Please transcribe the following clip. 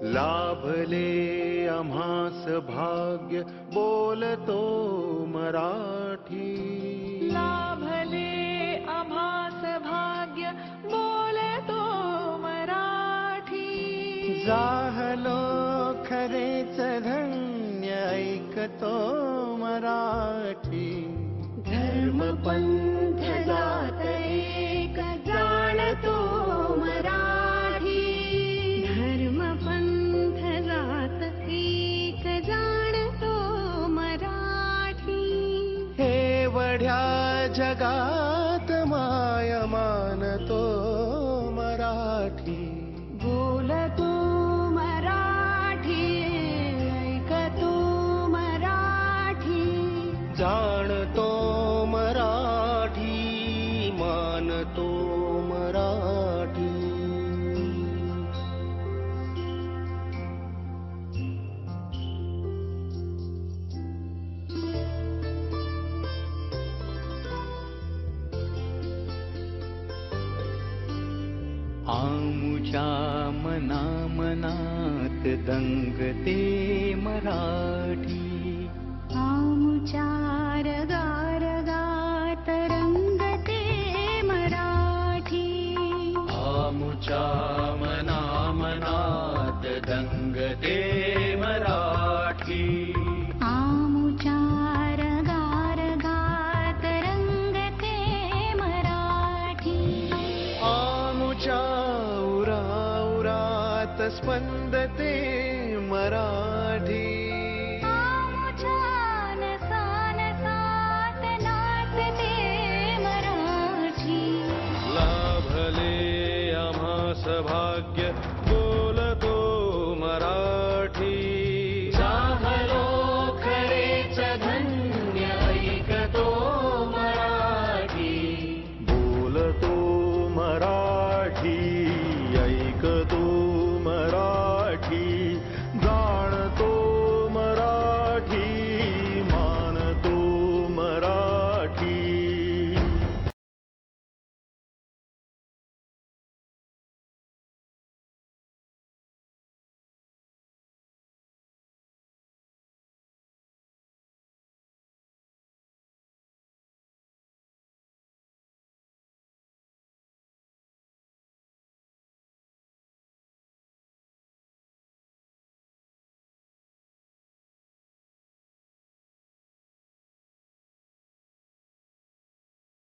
लाभले आम्हास भाग्य बोलतो मराठी. लाभले आम्हास भाग्य बोलतो मराठी. जाहलो खरेच धन्य ऐकतो मराठी. धर्म पंथ जात एक जाणतो मराठी. धर्म पंथ जात एक जाणतो मराठी. एवढ्या जगात माय मानतो मराठी. बोलतो मराठी, ऐकतो मराठी. जाणतो मराठी, मानतो मराठी. आमुच्या मना मनात दंगते मराठी. आमुच्या रगारगात रंगते मराठी. आमुच्या मना मनात दंगते मराठी. आमुच्या रगारगात रंगते मराठी. आमुच्या उरात स्पंदते मराठी. आमुच्या नसानसात नाचते मराठी. लाभले आम्हास भाग्य